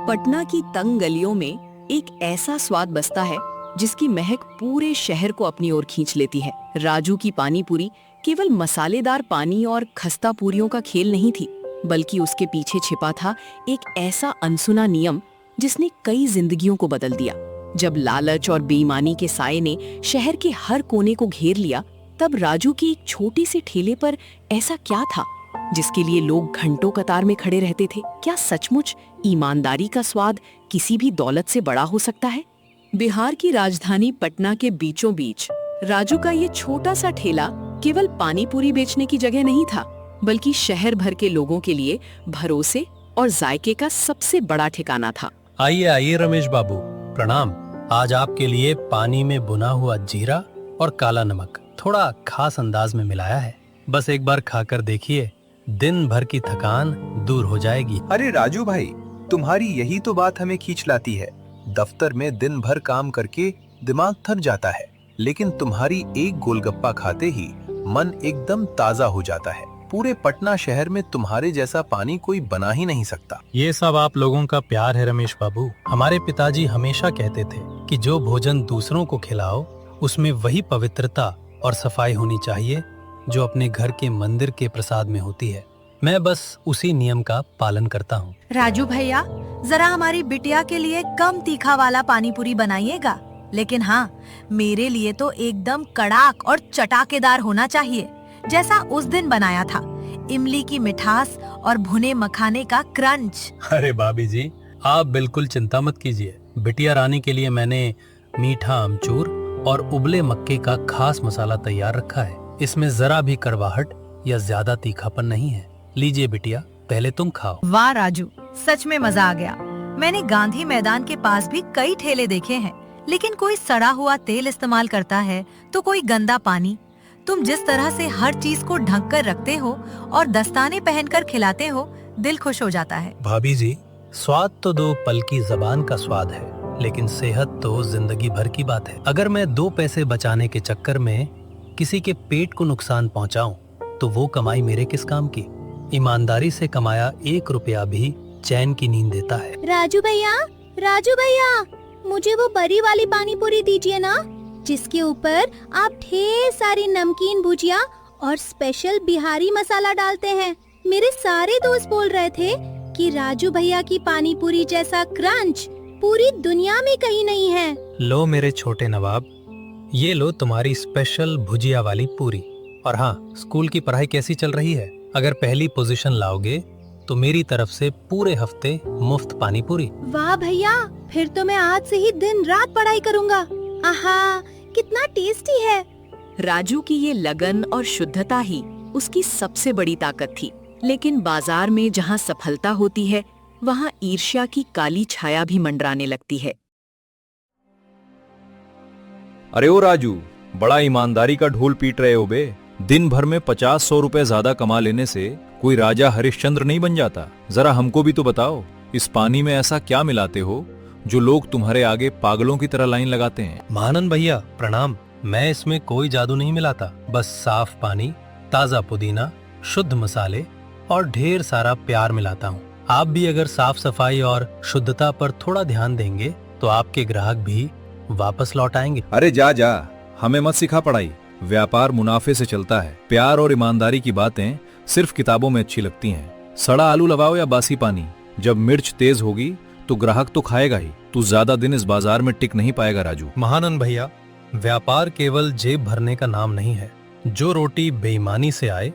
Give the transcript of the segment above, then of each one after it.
पटना की तंग गलियों में एक ऐसा स्वाद बसता है जिसकी महक पूरे शहर को अपनी ओर खींच लेती है। राजू की पानी पूरी केवल मसालेदार पानी और खस्ता पूरियों का खेल नहीं थी, बल्कि उसके पीछे छिपा था एक ऐसा अनसुना नियम जिसने कई जिंदगियों को बदल दिया। जब लालच और बेईमानी के साये ने शहर के हर कोने को घेर लिया, तब राजू की एक छोटी सी ठेले पर ऐसा क्या था जिसके लिए लोग घंटों कतार में खड़े रहते थे? क्या सचमुच ईमानदारी का स्वाद किसी भी दौलत से बड़ा हो सकता है? बिहार की राजधानी पटना के बीचों बीच राजू का ये छोटा सा ठेला केवल पानी पूरी बेचने की जगह नहीं था, बल्कि शहर भर के लोगों के लिए भरोसे और जायके का सबसे बड़ा ठिकाना था। आइए आइए रमेश बाबू, प्रणाम। आज आपके लिए पानी में भुना हुआ जीरा और काला नमक थोड़ा खास अंदाज में मिलाया है। बस एक बार खाकर देखिए, दिन भर की थकान दूर हो जाएगी। अरे राजू भाई, तुम्हारी यही तो बात हमें खींच लाती है। दफ्तर में दिन भर काम करके दिमाग थक जाता है, लेकिन तुम्हारी एक गोलगप्पा खाते ही मन एकदम ताजा हो जाता है। पूरे पटना शहर में तुम्हारे जैसा पानी कोई बना ही नहीं सकता। ये सब आप लोगों का प्यार है रमेश बाबू। हमारे पिताजी हमेशा कहते थे कि जो भोजन दूसरों को खिलाओ उसमें वही पवित्रता और सफाई होनी चाहिए जो अपने घर के मंदिर के प्रसाद में होती है। मैं बस उसी नियम का पालन करता हूँ। राजू भैया, जरा हमारी बिटिया के लिए कम तीखा वाला पानी पूरी बनाइएगा, लेकिन हाँ, मेरे लिए तो एकदम कड़ाक और चटाकेदार होना चाहिए, जैसा उस दिन बनाया था। इमली की मिठास और भुने मखाने का क्रंच। अरे भाभी जी, आप बिल्कुल चिंता मत कीजिए। बिटिया रानी के लिए मैंने मीठा अमचूर और उबले मक्के का खास मसाला तैयार रखा है। इसमें जरा भी कड़वाहट या ज्यादा तीखापन नहीं है। लीजिए बिटिया, पहले तुम खाओ। वाह राजू, सच में मजा आ गया। मैंने गांधी मैदान के पास भी कई ठेले देखे हैं, लेकिन कोई सड़ा हुआ तेल इस्तेमाल करता है तो कोई गंदा पानी। तुम जिस तरह से हर चीज को ढक कर रखते हो और दस्ताने पहनकर खिलाते हो, दिल खुश हो जाता है। भाभी जी, स्वाद तो दो पल की जबान का स्वाद है, लेकिन सेहत तो जिंदगी भर की बात है। अगर मैं 2 पैसे बचाने के चक्कर में किसी के पेट को नुकसान पहुंचाऊं, तो वो कमाई मेरे किस काम की? ईमानदारी से कमाया 1 रुपया भी चैन की नींद देता है। राजू भैया, मुझे वो बड़ी वाली पानी पूरी दीजिए ना, जिसके ऊपर आप ढेर सारी नमकीन भुजिया और स्पेशल बिहारी मसाला डालते हैं। मेरे सारे दोस्त बोल रहे थे कि राजू भैया की पानी पूरी जैसा क्रंच पूरी दुनिया में कहीं नहीं है। लो मेरे छोटे नवाब, ये लो तुम्हारी स्पेशल भुजिया वाली पूरी। और हाँ, स्कूल की पढ़ाई कैसी चल रही है? अगर पहली पोजीशन लाओगे तो मेरी तरफ से पूरे हफ्ते मुफ्त पानी पूरी। वाह भैया, फिर तो मैं आज से ही दिन रात पढ़ाई करूँगा। आहा, कितना टेस्टी है। राजू की ये लगन और शुद्धता ही उसकी सबसे बड़ी ताकत थी। लेकिन बाजार में जहाँ सफलता होती है, वहाँ ईर्ष्या की काली छाया भी मंडराने लगती है। अरे ओ राजू, बड़ा ईमानदारी का ढोल पीट रहे हो बे। दिन भर में 50-100 रुपए ज्यादा कमा लेने से कोई राजा हरिश्चंद्र नहीं बन जाता। जरा हमको भी तो बताओ, इस पानी में ऐसा क्या मिलाते हो जो लोग तुम्हारे आगे पागलों की तरह लाइन लगाते हैं? महानंद भैया प्रणाम। मैं इसमें कोई जादू नहीं मिलाता, बस साफ पानी, ताजा पुदीना, शुद्ध मसाले और ढेर सारा प्यार मिलाता हूँ। आप भी अगर साफ सफाई और शुद्धता पर थोड़ा ध्यान देंगे तो आपके ग्राहक भी वापस लौट आएंगे। अरे जा, हमें मत सिखा पढ़ाई। व्यापार मुनाफे से चलता है। प्यार और ईमानदारी की बातें सिर्फ किताबों में अच्छी लगती हैं। सड़ा आलू लगाओ या बासी पानी, जब मिर्च तेज होगी तो ग्राहक तो खाएगा ही। तू ज्यादा दिन इस बाजार में टिक नहीं पाएगा राजू। महानंद भैया, व्यापार केवल जेब भरने का नाम नहीं है। जो रोटी बेईमानी से आए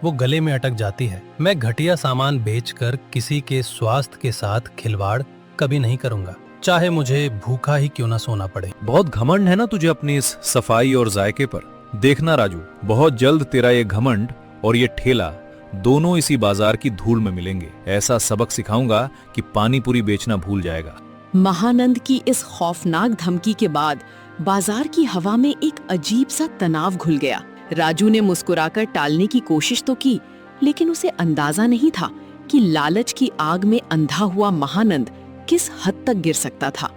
वो गले में अटक जाती है। मैं घटिया सामान बेचकर किसी के स्वास्थ्य के साथ खिलवाड़ कभी नहीं करूंगा, चाहे मुझे भूखा ही क्यों ना सोना पड़े। बहुत घमंड है ना तुझे अपनी इस सफाई और जायके पर। देखना राजू, बहुत जल्द तेरा ये घमंड और ये ठेला दोनों इसी बाजार की धूल में मिलेंगे। ऐसा सबक सिखाऊंगा कि पानी पूरी बेचना भूल जाएगा। महानंद की इस खौफनाक धमकी के बाद बाजार की हवा में एक अजीब सा तनाव घुल गया। राजू ने मुस्कुराकर टालने की कोशिश तो की, लेकिन उसे अंदाजा नहीं था कि लालच की आग में अंधा हुआ महानंद किस हद तक गिर सकता था।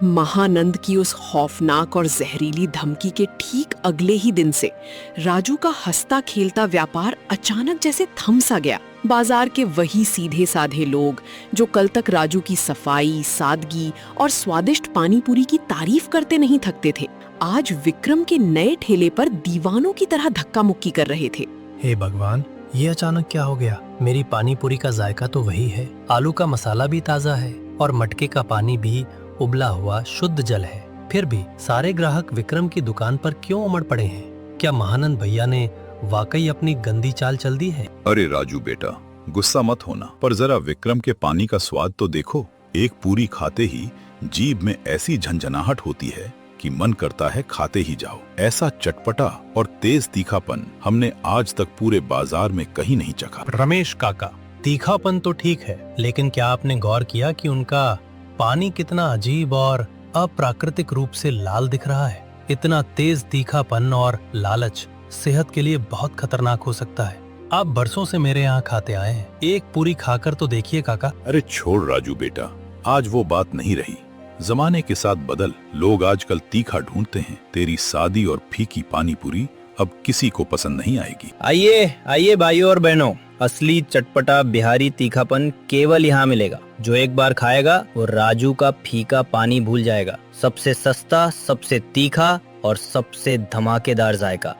महानंद की उस खौफनाक और जहरीली धमकी के ठीक अगले ही दिन से राजू का हंसता खेलता व्यापार अचानक जैसे थम सा गया। बाजार के वही सीधे साधे लोग जो कल तक राजू की सफाई, सादगी और स्वादिष्ट पानी पूरी की तारीफ करते नहीं थकते थे, आज विक्रम के नए ठेले पर दीवानों की तरह धक्का मुक्की कर रहे थे। हे भगवान, ये अचानक क्या हो गया? मेरी पानी पूरी का जायका तो वही है, आलू का मसाला भी ताज़ा है और मटके का पानी भी उबला हुआ शुद्ध जल है। फिर भी सारे ग्राहक विक्रम की दुकान पर क्यों उमड़ पड़े हैं? क्या महानंद भैया ने वाकई अपनी गंदी चाल चल दी है? अरे राजू बेटा, गुस्सा मत होना, पर जरा विक्रम के पानी का स्वाद तो देखो। एक पूरी खाते ही जीभ में ऐसी झंझनाहट होती है कि मन करता है खाते ही जाओ। ऐसा चटपटा और तेज तीखापन हमने आज तक पूरे बाजार में कहीं नहीं चखा। रमेश काका, तीखापन तो ठीक है, लेकिन क्या आपने गौर किया कि उनका पानी कितना अजीब और अप्राकृतिक रूप से लाल दिख रहा है? इतना तेज तीखापन और लालच सेहत के लिए बहुत खतरनाक हो सकता है। आप बरसों से मेरे यहाँ खाते आए हैं, एक पूरी खाकर तो देखिए काका। अरे छोड़ राजू बेटा, आज वो बात नहीं रही। जमाने के साथ बदल, लोग आजकल तीखा ढूंढते हैं। तेरी सादी और फीकी पानी पूरी अब किसी को पसंद नहीं आएगी। आइए आइए भाइयों और बहनों, असली चटपटा बिहारी तीखापन केवल यहाँ मिलेगा। जो एक बार खाएगा वो राजू का फीका पानी भूल जाएगा। सबसे सस्ता, सबसे तीखा और सबसे धमाकेदार जायका।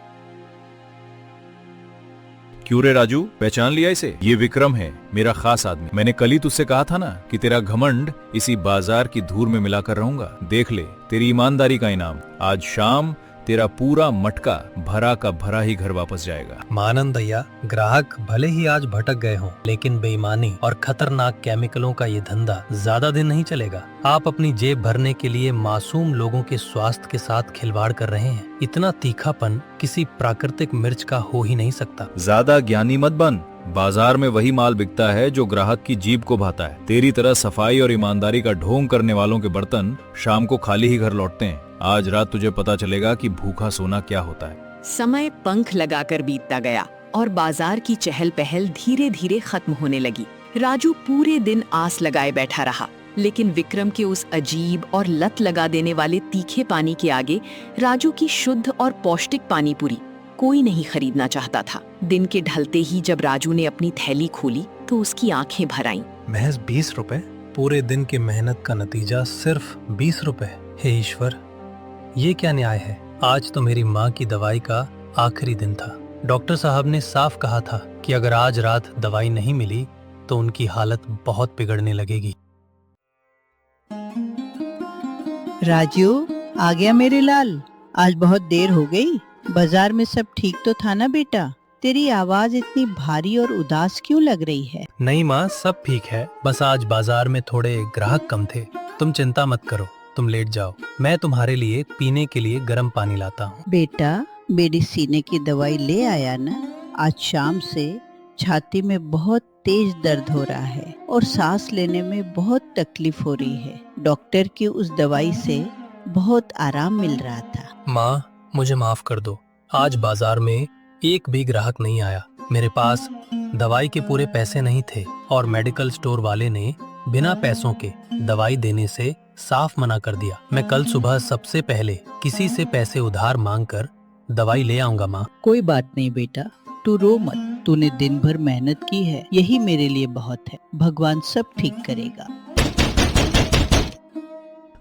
क्यों रे राजू, पहचान लिया इसे? ये विक्रम है, मेरा खास आदमी। मैंने कल ही तुझसे कहा था ना कि तेरा घमंड इसी बाजार की धूल में मिलाकर रहूंगा। देख ले तेरी ईमानदारी का इनाम। आज शाम तेरा पूरा मटका भरा का भरा ही घर वापस जाएगा। महानंद भैया, ग्राहक भले ही आज भटक गए हों, लेकिन बेईमानी और खतरनाक केमिकलों का ये धंधा ज्यादा दिन नहीं चलेगा। आप अपनी जेब भरने के लिए मासूम लोगों के स्वास्थ्य के साथ खिलवाड़ कर रहे हैं। इतना तीखापन किसी प्राकृतिक मिर्च का हो ही नहीं सकता। ज्यादा ज्ञानी मत बन। बाजार में वही माल बिकता है जो ग्राहक की जीभ को भाता है। तेरी तरह सफाई और ईमानदारी का ढोंग करने वालों के बर्तन शाम को खाली ही घर लौटते हैं। आज रात तुझे पता चलेगा कि भूखा सोना क्या होता है। समय पंख लगाकर बीतता गया और बाजार की चहल पहल धीरे धीरे खत्म होने लगी। राजू पूरे दिन आस लगाए बैठा रहा, लेकिन विक्रम के उस अजीब और लत लगा देने वाले तीखे पानी के आगे राजू की शुद्ध और पौष्टिक पानी पूरी कोई नहीं खरीदना चाहता था। दिन के ढलते ही जब राजू ने अपनी थैली खोली तो उसकी आंखें भर आईं। महज 20 रुपए? पूरे दिन की मेहनत का नतीजा सिर्फ 20 रुपए? हे ईश्वर, ये क्या न्याय है? आज तो मेरी माँ की दवाई का आखिरी दिन था। डॉक्टर साहब ने साफ कहा था कि अगर आज रात दवाई नहीं मिली तो उनकी हालत बहुत बिगड़ने लगेगी। राजू, आ गया मेरे लाल। आज बहुत देर हो गई। बाजार में सब ठीक तो था ना बेटा? तेरी आवाज इतनी भारी और उदास क्यों लग रही है? नहीं माँ, सब ठीक है, बस आज बाजार में थोड़े ग्राहक कम थे। तुम चिंता मत करो, तुम लेट जाओ, मैं तुम्हारे लिए पीने के लिए गर्म पानी लाता हूँ। बेटा, मेरी सीने की दवाई ले आया ना? आज शाम से छाती में बहुत तेज दर्द हो रहा है और सांस लेने में बहुत तकलीफ हो रही है। डॉक्टर की उस दवाई से बहुत आराम मिल रहा था। माँ, मुझे माफ कर दो, आज बाजार में एक भी ग्राहक नहीं आया। मेरे पास दवाई के पूरे पैसे नहीं थे और मेडिकल स्टोर वाले ने बिना पैसों के दवाई देने से साफ मना कर दिया। मैं कल सुबह सबसे पहले किसी से पैसे उधार मांगकर दवाई ले आऊंगा माँ। कोई बात नहीं बेटा, तू रो मत। तूने दिन भर मेहनत की है, यही मेरे लिए बहुत है। भगवान सब ठीक करेगा।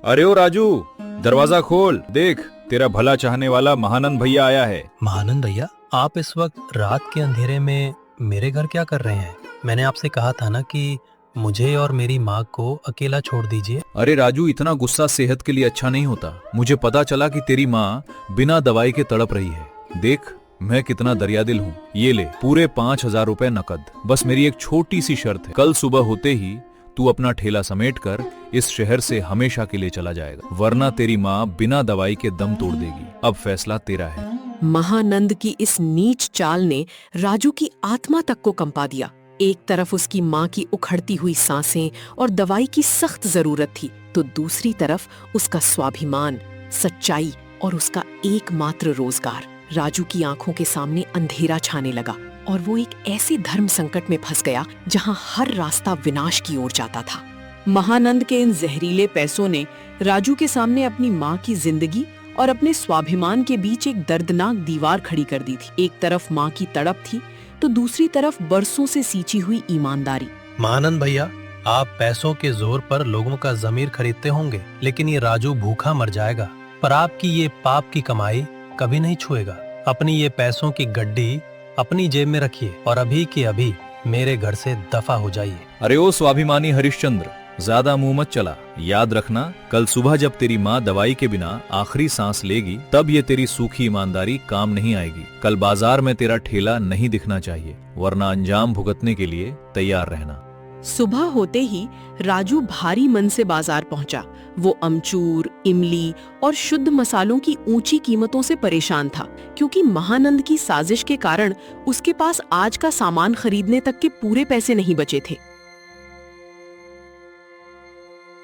अरे ओ राजू, दरवाजा खोल, देख तेरा भला चाहने वाला महानंद भैया आया है। महानंद भैया, आप इस वक्त रात के अंधेरे में मेरे घर क्या कर रहे हैं? मैंने आपसे कहा था ना कि मुझे और मेरी माँ को अकेला छोड़ दीजिए। अरे राजू, इतना गुस्सा सेहत के लिए अच्छा नहीं होता। मुझे पता चला कि तेरी माँ बिना दवाई के तड़प रही है। देख मैं कितना दरियादिल हूँ। ये ले पूरे 5,000 रुपए नकद। बस मेरी एक छोटी सी शर्त है, कल सुबह होते ही तू अपना ठेला समेटकर इस शहर से हमेशा के लिए चला जाएगा, वरना तेरी माँ बिना दवाई के दम तोड़ देगी। अब फैसला तेरा है। महानंद की इस नीच चाल ने राजू की आत्मा तक को कंपा दिया। एक तरफ उसकी माँ की उखड़ती हुई सांसें और दवाई की सख्त जरूरत थी, तो दूसरी तरफ उसका स्वाभिमान, सच्चाई और उसका एकमात्र रोजगार। राजू की आंखों के सामने अंधेरा छाने लगा और वो एक ऐसे धर्म संकट में फंस गया जहां हर रास्ता विनाश की ओर जाता था। महानंद के इन जहरीले पैसों ने राजू के सामने अपनी माँ की जिंदगी और अपने स्वाभिमान के बीच एक दर्दनाक दीवार खड़ी कर दी थी। एक तरफ माँ की तड़प थी तो दूसरी तरफ बरसों से सींची हुई ईमानदारी। महानंद भैया, आप पैसों के जोर पर लोगों का जमीर खरीदते होंगे, लेकिन ये राजू भूखा मर जाएगा, पर आपकी ये पाप की कमाई कभी नहीं छुएगा। अपनी ये पैसों की गड्डी अपनी जेब में रखिए और अभी के अभी मेरे घर से दफा हो जाइए। अरे ओ स्वाभिमानी हरिश्चंद्र, ज्यादा मुंह मत चला। याद रखना, कल सुबह जब तेरी माँ दवाई के बिना आखिरी सांस लेगी तब ये तेरी सूखी ईमानदारी काम नहीं आएगी। कल बाजार में तेरा ठेला नहीं दिखना चाहिए, वरना अंजाम भुगतने के लिए तैयार रहना। सुबह होते ही राजू भारी मन से बाजार पहुंचा। वो अमचूर, इमली और शुद्ध मसालों की ऊंची कीमतों से परेशान था, क्योंकि महानंद की साजिश के कारण उसके पास आज का सामान खरीदने तक के पूरे पैसे नहीं बचे थे।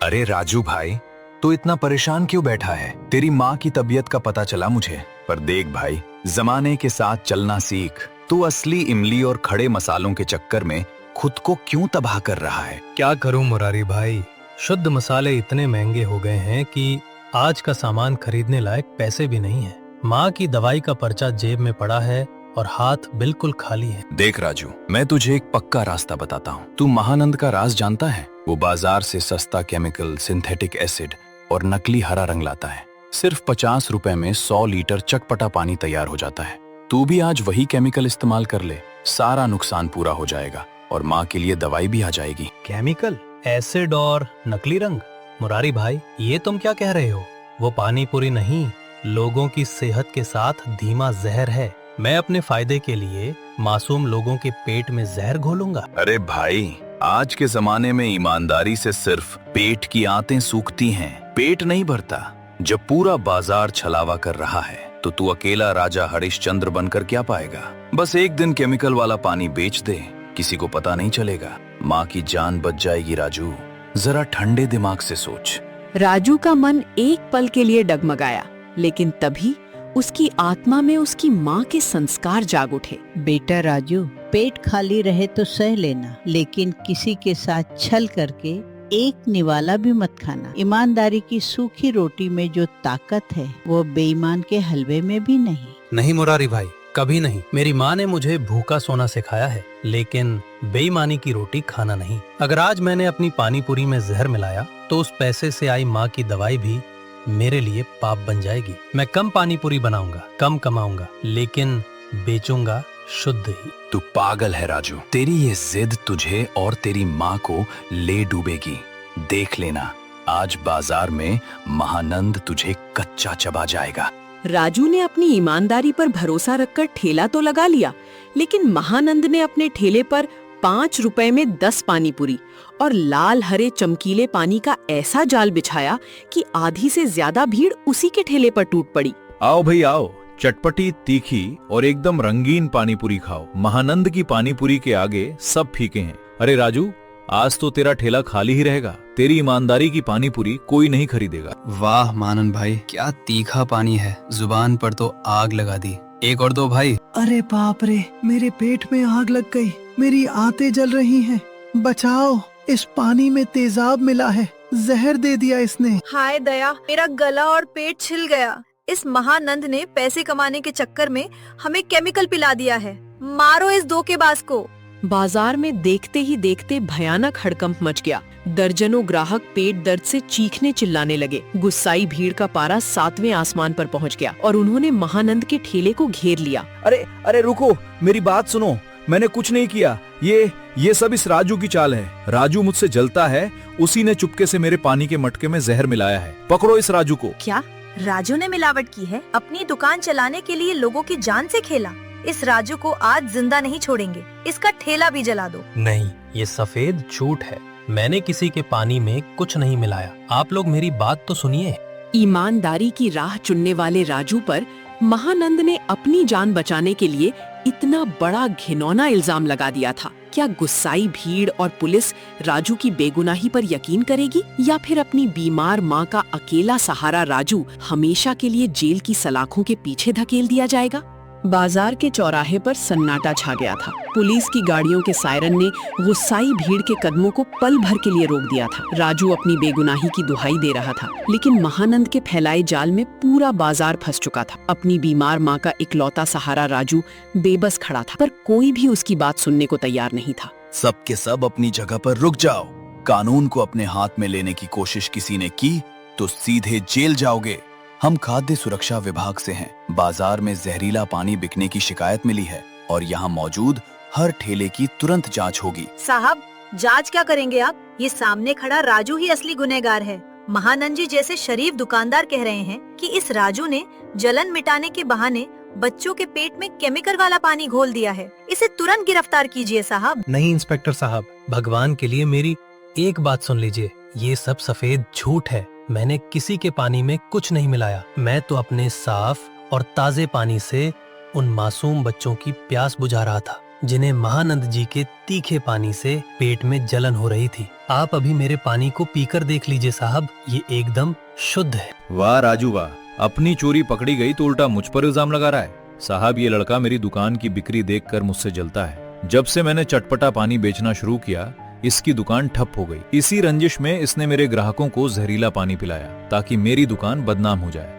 अरे राजू भाई, तू इतना परेशान क्यों बैठा है? तेरी माँ की तबीयत का पता चला मुझे। पर देख भाई, जमाने के साथ चलना सीख। तू असली इमली और खड़े मसालों के चक्कर में खुद को क्यों तबाह कर रहा है? क्या करूं मुरारी भाई, शुद्ध मसाले इतने महंगे हो गए हैं कि आज का सामान खरीदने लायक पैसे भी नहीं है। माँ की दवाई का पर्चा जेब में पड़ा है और हाथ बिल्कुल खाली है। देख राजू, मैं तुझे एक पक्का रास्ता बताता हूँ। तू महानंद का राज जानता है? वो बाजार से सस्ता केमिकल, सिंथेटिक एसिड और नकली हरा रंग लाता है। सिर्फ 50 रुपए में 100 लीटर चटपटा पानी तैयार हो जाता है। तू भी आज वही केमिकल इस्तेमाल कर ले, सारा नुकसान पूरा हो जाएगा और माँ के लिए दवाई भी आ जाएगी। केमिकल, एसिड और नकली रंग? मुरारी भाई, ये तुम क्या कह रहे हो? वो पानी पूरी नहीं, लोगों की सेहत के साथ धीमा जहर है। मैं अपने फायदे के लिए मासूम लोगों के पेट में जहर घोलूंगा? अरे भाई, आज के जमाने में ईमानदारी से सिर्फ पेट की आंतें सूखती हैं, पेट नहीं भरता। जब पूरा बाजार छलावा कर रहा है तो तू अकेला राजा हरिश्चंद्र बनकर क्या पाएगा? बस एक दिन केमिकल वाला पानी बेच दे, किसी को पता नहीं चलेगा, माँ की जान बच जाएगी। राजू, जरा ठंडे दिमाग से सोच। राजू का मन एक पल के लिए डगमगाया, लेकिन तभी उसकी आत्मा में उसकी माँ के संस्कार जाग उठे। बेटा राजू, पेट खाली रहे तो सह लेना, लेकिन किसी के साथ छल करके एक निवाला भी मत खाना। ईमानदारी की सूखी रोटी में जो ताकत है वो बेईमान के हलवे में भी नहीं। नहीं मुरारी भाई, कभी नहीं। मेरी माँ ने मुझे भूखा सोना सिखाया है, लेकिन बेईमानी की रोटी खाना नहीं। अगर आज मैंने अपनी पानी पूरी में जहर मिलाया तो उस पैसे से आई माँ की दवाई भी मेरे लिए पाप बन जाएगी। मैं कम पानी पूरी बनाऊंगा, कम कमाऊंगा, लेकिन बेचूंगा शुद्ध ही। तू पागल है राजू, तेरी ये जिद तुझे और तेरी माँ को ले डूबेगी। देख लेना, आज बाजार में महानंद तुझे कच्चा चबा जाएगा। राजू ने अपनी ईमानदारी पर भरोसा रखकर ठेला तो लगा लिया, लेकिन महानंद ने अपने ठेले पर 5 रुपए में 10 पानी पूरी और लाल हरे चमकीले पानी का ऐसा जाल बिछाया कि आधी से ज्यादा भीड़ उसी के ठेले पर टूट पड़ी। आओ भाई आओ, चटपटी, तीखी और एकदम रंगीन पानीपुरी खाओ। महानंद की पानीपुरी के आगे सब फीके हैं। अरे राजू, आज तो तेरा ठेला खाली ही रहेगा। तेरी ईमानदारी की पानीपुरी कोई नहीं खरीदेगा। वाह महानंद भाई, क्या तीखा पानी है, जुबान पर तो आग लगा दी। एक और दो भाई। अरे बाप रे, मेरे पेट में आग लग गई, मेरी आंतें जल रही हैं। बचाओ, इस पानी में तेजाब मिला है, जहर दे दिया इसने। हाय दया, मेरा गला और पेट छिल गया। इस महानंद ने पैसे कमाने के चक्कर में हमें केमिकल पिला दिया है। मारो इस धोखेबाज को। बाजार में देखते ही देखते भयानक हड़कंप मच गया। दर्जनों ग्राहक पेट दर्द से चीखने चिल्लाने लगे। गुस्साई भीड़ का पारा 7वें आसमान पर पहुंच गया और उन्होंने महानंद के ठेले को घेर लिया। अरे रुको, मेरी बात सुनो, मैंने कुछ नहीं किया। ये सब इस राजू की चाल है। राजू मुझसे जलता है, उसी ने चुपके से मेरे पानी के मटके में जहर मिलाया है। पकड़ो इस राजू को। क्या राजू ने मिलावट की है? अपनी दुकान चलाने के लिए लोगों की जान से खेला। इस राजू को आज जिंदा नहीं छोड़ेंगे, इसका ठेला भी जला दो। नहीं, ये सफेद झूठ है। मैंने किसी के पानी में कुछ नहीं मिलाया। आप लोग मेरी बात तो सुनिए। ईमानदारी की राह चुनने वाले राजू पर महानंद ने अपनी जान बचाने के लिए इतना बड़ा घिनौना इल्जाम लगा दिया था। क्या गुस्साई भीड़ और पुलिस राजू की बेगुनाही पर यकीन करेगी, या फिर अपनी बीमार माँ का अकेला सहारा राजू हमेशा के लिए जेल की सलाखों के पीछे धकेल दिया जाएगा? बाजार के चौराहे पर सन्नाटा छा गया था। पुलिस की गाड़ियों के सायरन ने गुस्साई भीड़ के कदमों को पल भर के लिए रोक दिया था। राजू अपनी बेगुनाही की दुहाई दे रहा था, लेकिन महानंद के फैलाए जाल में पूरा बाजार फंस चुका था। अपनी बीमार माँ का इकलौता सहारा राजू बेबस खड़ा था, पर कोई भी उसकी बात सुनने को तैयार नहीं था। सब के सब अपनी जगह पर रुक जाओ। कानून को अपने हाथ में लेने की कोशिश किसी ने की तो सीधे जेल जाओगे। हम खाद्य सुरक्षा विभाग से हैं। बाजार में जहरीला पानी बिकने की शिकायत मिली है और यहाँ मौजूद हर ठेले की तुरंत जांच होगी। साहब, जांच क्या करेंगे आप? ये सामने खड़ा राजू ही असली गुनहगार है। महानंद जी जैसे शरीफ दुकानदार कह रहे हैं कि इस राजू ने जलन मिटाने के बहाने बच्चों के पेट में केमिकल वाला पानी घोल दिया है। इसे तुरंत गिरफ्तार कीजिए साहब। नहीं इंस्पेक्टर साहब, भगवान के लिए मेरी एक बात सुन लीजिए। ये सब सफेद झूठ है। मैंने किसी के पानी में कुछ नहीं मिलाया। मैं तो अपने साफ और ताजे पानी से उन मासूम बच्चों की प्यास बुझा रहा था, जिन्हें महानंद जी के तीखे पानी से पेट में जलन हो रही थी। आप अभी मेरे पानी को पीकर देख लीजिए साहब, ये एकदम शुद्ध है। वाह राजू वाह, अपनी चोरी पकड़ी गई तो उल्टा मुझ पर इल्जाम लगा रहा है। साहब, ये लड़का मेरी दुकान की बिक्री देखकर मुझसे जलता है। जब से मैंने चटपटा पानी बेचना शुरू किया, इसकी दुकान ठप हो गई। इसी रंजिश में इसने मेरे ग्राहकों को जहरीला पानी पिलाया ताकि मेरी दुकान बदनाम हो जाए।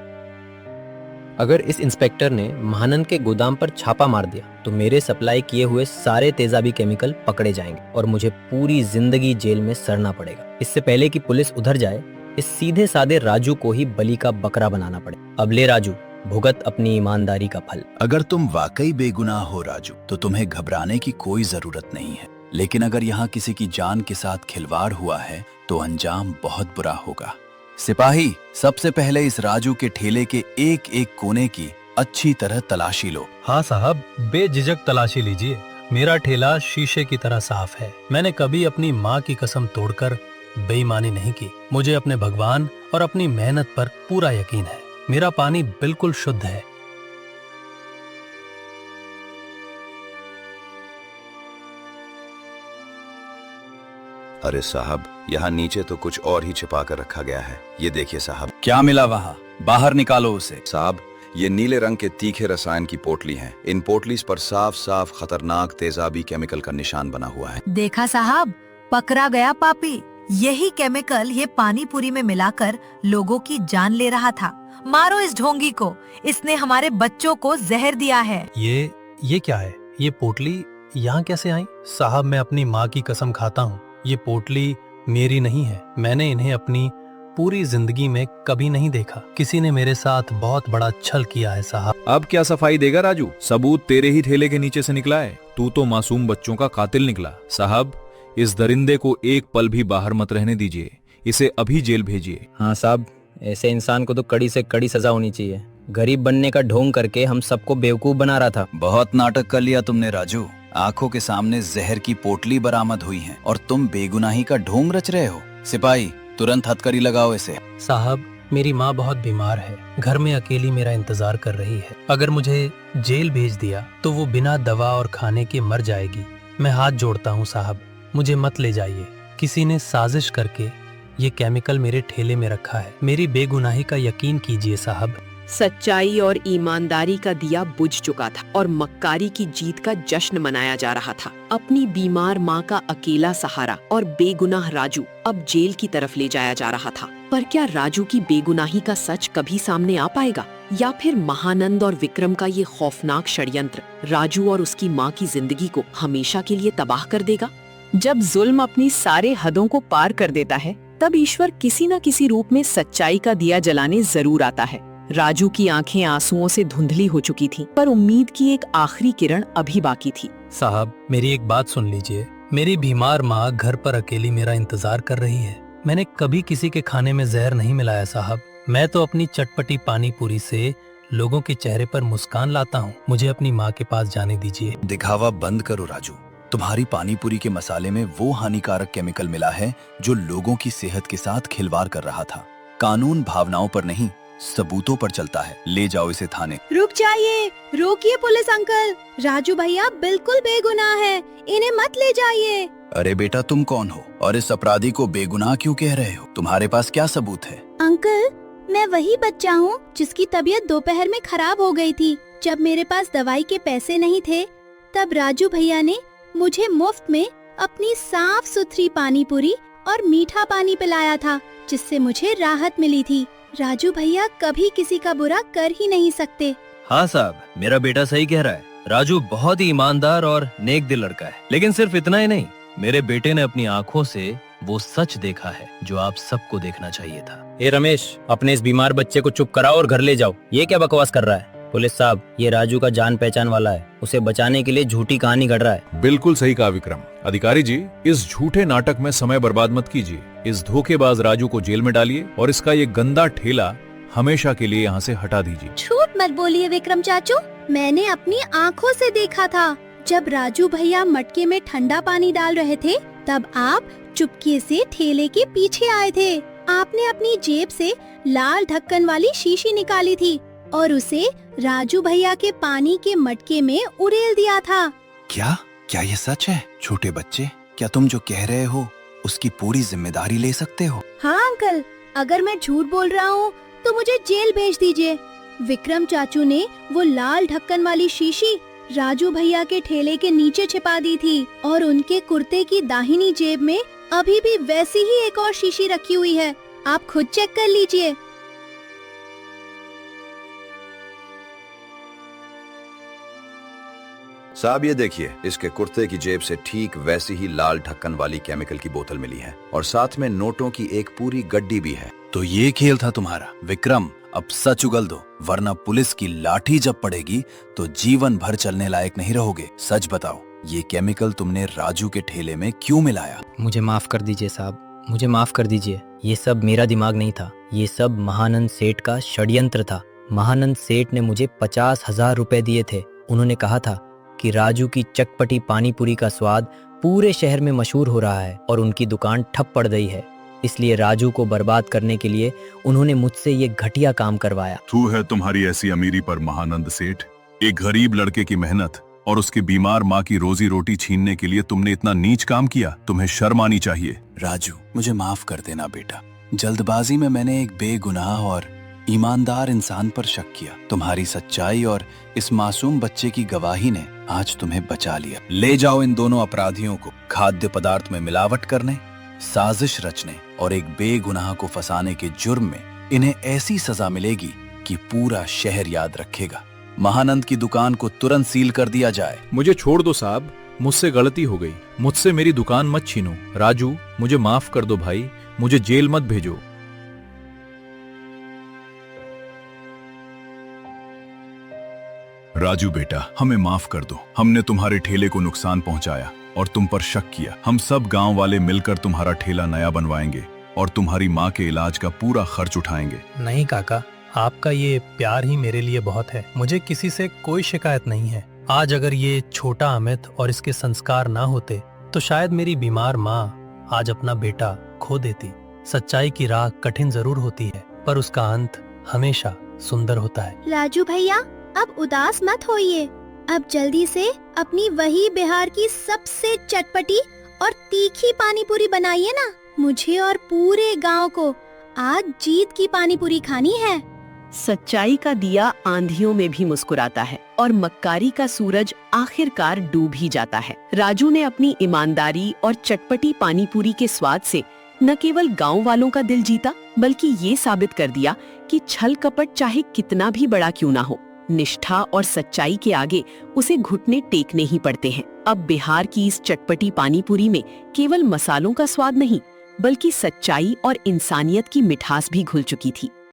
अगर इस इंस्पेक्टर ने महानंद के गोदाम पर छापा मार दिया तो मेरे सप्लाई किए हुए सारे तेजाबी केमिकल पकड़े जाएंगे और मुझे पूरी जिंदगी जेल में सड़ना पड़ेगा। इससे पहले कि पुलिस उधर जाए, इस सीधे साधे राजू को ही बलि का बकरा बनाना पड़े। अब ले राजू, भुगत अपनी ईमानदारी का फल। अगर तुम वाकई बेगुनाह हो राजू, तो तुम्हें घबराने की कोई जरूरत नहीं है। लेकिन अगर यहाँ किसी की जान के साथ खिलवाड़ हुआ है तो अंजाम बहुत बुरा होगा। सिपाही, सबसे पहले इस राजू के ठेले के एक एक कोने की अच्छी तरह तलाशी लो। हाँ साहब, बेझिझक तलाशी लीजिए। मेरा ठेला शीशे की तरह साफ है। मैंने कभी अपनी माँ की कसम तोड़कर बेईमानी नहीं की। मुझे अपने भगवान और अपनी मेहनत पर पूरा यकीन है। मेरा पानी बिल्कुल शुद्ध है। अरे साहब, यहाँ नीचे तो कुछ और ही छिपा कर रखा गया है। ये देखिए साहब। क्या मिला वहाँ? बाहर निकालो उसे। साहब, ये नीले रंग के तीखे रसायन की पोटली हैं। इन पोटलीज पर साफ साफ खतरनाक तेजाबी केमिकल का निशान बना हुआ है। देखा साहब, पकड़ा गया पापी। यही केमिकल ये पानी पूरी में मिलाकर लोगों की जान ले रहा था। मारो इस ढोंगी को, इसने हमारे बच्चों को जहर दिया है। ये क्या है? ये पोटली यहाँ कैसे आई? साहब, मैं अपनी माँ की कसम खाता हूँ, ये पोटली मेरी नहीं है। मैंने इन्हें अपनी पूरी जिंदगी में कभी नहीं देखा। किसी ने मेरे साथ बहुत बड़ा छल किया है साहब। अब क्या सफाई देगा राजू? सबूत तेरे ही ठेले के नीचे से निकला है। तू तो मासूम बच्चों का कातिल निकला। साहब, इस दरिंदे को एक पल भी बाहर मत रहने दीजिए। इसे अभी जेल भेजिए। हाँ साहब, ऐसे इंसान को तो कड़ी से कड़ी सजा होनी चाहिए। गरीब बनने का ढोंग करके हम सबको बेवकूफ बना रहा था। बहुत नाटक कर लिया तुमने राजू। आंखों के सामने जहर की पोटली बरामद हुई है और तुम बेगुनाही का ढोंग रच रहे हो। सिपाही, तुरंत हथकड़ी लगाओ इसे। साहब, मेरी माँ बहुत बीमार है। घर में अकेली मेरा इंतजार कर रही है। अगर मुझे जेल भेज दिया तो वो बिना दवा और खाने के मर जाएगी। मैं हाथ जोड़ता हूँ साहब, मुझे मत ले जाइए। किसी ने साजिश करके ये केमिकल मेरे ठेले में रखा है। मेरी बेगुनाही का यकीन कीजिए साहब। सच्चाई और ईमानदारी का दिया बुझ चुका था और मक्कारी की जीत का जश्न मनाया जा रहा था। अपनी बीमार माँ का अकेला सहारा और बेगुनाह राजू अब जेल की तरफ ले जाया जा रहा था। पर क्या राजू की बेगुनाही का सच कभी सामने आ पाएगा, या फिर महानंद और विक्रम का ये खौफनाक षड्यंत्र राजू और उसकी माँ की जिंदगी को हमेशा के लिए तबाह कर देगा? जब जुल्म अपनी सारे हदों को पार कर देता है, तब ईश्वर किसी न किसी रूप में सच्चाई का दिया जलाने जरूर आता है। राजू की आंखें आंसुओं से धुंधली हो चुकी थीं, पर उम्मीद की एक आखिरी किरण अभी बाकी थी। साहब, मेरी एक बात सुन लीजिए। मेरी बीमार माँ घर पर अकेली मेरा इंतजार कर रही है। मैंने कभी किसी के खाने में जहर नहीं मिलाया साहब। मैं तो अपनी चटपटी पानी पूरी से लोगों के चेहरे पर मुस्कान लाता हूँ। मुझे अपनी माँ के पास जाने दीजिए। दिखावा बंद करो राजू। तुम्हारी पानी पूरी के मसाले में वो हानिकारक केमिकल मिला है जो लोगों की सेहत के साथ खिलवाड़ कर रहा था। कानून भावनाओं पर नहीं, सबूतों पर चलता है। ले जाओ इसे थाने। रुक जाइए, रोकिए पुलिस अंकल। राजू भैया बिल्कुल बेगुनाह है, इन्हें मत ले जाइए। अरे बेटा, तुम कौन हो और इस अपराधी को बेगुनाह क्यों कह रहे हो? तुम्हारे पास क्या सबूत है? अंकल, मैं वही बच्चा हूँ जिसकी तबीयत दोपहर में खराब हो गई थी। जब मेरे पास दवाई के पैसे नहीं थे, तब राजू भैया ने मुझे मुफ्त में अपनी साफ सुथरी पानी पूरी और मीठा पानी पिलाया था, जिससे मुझे राहत मिली थी। राजू भैया कभी किसी का बुरा कर ही नहीं सकते। हाँ साहब, मेरा बेटा सही कह रहा है। राजू बहुत ही ईमानदार और नेक दिल लड़का है। लेकिन सिर्फ इतना ही नहीं, मेरे बेटे ने अपनी आंखों से वो सच देखा है जो आप सबको देखना चाहिए था। ए रमेश, अपने इस बीमार बच्चे को चुप कराओ और घर ले जाओ। ये क्या बकवास कर रहा है? पुलिस साहब, ये राजू का जान पहचान वाला है। उसे बचाने के लिए झूठी कहानी गढ़ रहा है। बिल्कुल सही कहा विक्रम। अधिकारी जी, इस झूठे नाटक में समय बर्बाद मत कीजिए। इस धोखेबाज राजू को जेल में डालिए और इसका ये गंदा ठेला हमेशा के लिए यहाँ से हटा दीजिए। झूठ मत बोलिए विक्रम चाचू, मैंने अपनी आँखों से देखा था। जब राजू भैया मटके में ठंडा पानी डाल रहे थे, तब आप चुपके से ठेले के पीछे आए थे। आपने अपनी जेब से लाल ढक्कन वाली शीशी निकाली थी और उसे राजू भैया के पानी के मटके में उड़ेल दिया था। क्या क्या ये सच है? छोटे बच्चे, क्या तुम जो कह रहे हो उसकी पूरी जिम्मेदारी ले सकते हो? हाँ अंकल, अगर मैं झूठ बोल रहा हूँ तो मुझे जेल भेज दीजिए। विक्रम चाचू ने वो लाल ढक्कन वाली शीशी राजू भैया के ठेले के नीचे छिपा दी थी और उनके कुर्ते की दाहिनी जेब में अभी भी वैसी ही एक और शीशी रखी हुई है। आप खुद चेक कर लीजिए। साहब ये देखिए, इसके कुर्ते की जेब से ठीक वैसी ही लाल ढक्कन वाली केमिकल की बोतल मिली है और साथ में नोटों की एक पूरी गड्डी भी है। तो ये खेल था तुम्हारा? विक्रम, अब सच उगल दो, वरना पुलिस की लाठी जब पड़ेगी तो जीवन भर चलने लायक नहीं रहोगे। सच बताओ, ये केमिकल तुमने राजू के ठेले में क्यों मिलाया? मुझे माफ कर दीजिए साहब, मुझे माफ कर दीजिए। ये सब मेरा दिमाग नहीं था, ये सब महानंद सेठ का षड्यंत्र था। महानंद सेठ ने मुझे 50,000 रुपए दिए थे। उन्होंने कहा था कि राजू की चटपटी पानीपुरी का स्वाद पूरे शहर में मशहूर हो रहा है और उनकी दुकान ठप पड़ गई है। इसलिए राजू को बर्बाद करने के लिए उन्होंने मुझसे ये घटिया काम करवाया। तू है तुम्हारी ऐसी अमीरी पर महानंद सेठ? एक गरीब लड़के की मेहनत और उसकी बीमार माँ की रोजी रोटी छीनने के लिए तुमने इतना नीच काम किया? तुम्हें शर्म आनी चाहिए। राजू, मुझे माफ कर देना बेटा। जल्दबाजी में मैंने एक बेगुनाह और ईमानदार इंसान पर शक किया। तुम्हारी सच्चाई और इस मासूम बच्चे की गवाही ने आज तुम्हें बचा लिया। ले जाओ इन दोनों अपराधियों को खाद्य पदार्थ में मिलावट करने, साजिश रचने और एक बेगुनाह को फंसाने के जुर्म में इन्हें ऐसी सजा मिलेगी कि पूरा शहर याद रखेगा। महानंद की दुकान को तुरंत सील कर दिया जाए। मुझे छोड़ दो साहब, मुझसे गलती हो गई। मुझसे मेरी दुकान मत छीनो। राजू, मुझे माफ कर दो भाई, मुझे जेल मत भेजो। राजू बेटा, हमें माफ कर दो। हमने तुम्हारे ठेले को नुकसान पहुंचाया और तुम पर शक किया। हम सब गांव वाले मिलकर तुम्हारा ठेला नया बनवाएंगे और तुम्हारी माँ के इलाज का पूरा खर्च उठाएंगे। नहीं काका, आपका ये प्यार ही मेरे लिए बहुत है। मुझे किसी से कोई शिकायत नहीं है। आज अगर ये छोटा अमित और इसके संस्कार ना होते तो शायद मेरी बीमार माँ आज अपना बेटा खो देती। सच्चाई की राह कठिन जरूर होती है, पर उसका अंत हमेशा सुंदर होता है। राजू भैया, अब उदास मत होइए। अब जल्दी से अपनी वही बिहार की सबसे चटपटी और तीखी पानीपुरी बनाइए ना। मुझे और पूरे गांव को आज जीत की पानीपुरी खानी है। सच्चाई का दिया आंधियों में भी मुस्कुराता है और मक्कारी का सूरज आखिरकार डूब ही जाता है। राजू ने अपनी ईमानदारी और चटपटी पानीपुरी के स्वाद से न केवल गांव वालों का दिल जीता, बल्कि ये साबित कर दिया कि छल कपट चाहे कितना भी बड़ा क्यों ना हो, निष्ठा और सच्चाई के आगे उसे घुटने टेकने ही पड़ते हैं। अब बिहार की इस चटपटी पानीपुरी में केवल मसालों का स्वाद नहीं, बल्कि सच्चाई और इंसानियत की मिठास भी घुल चुकी थी।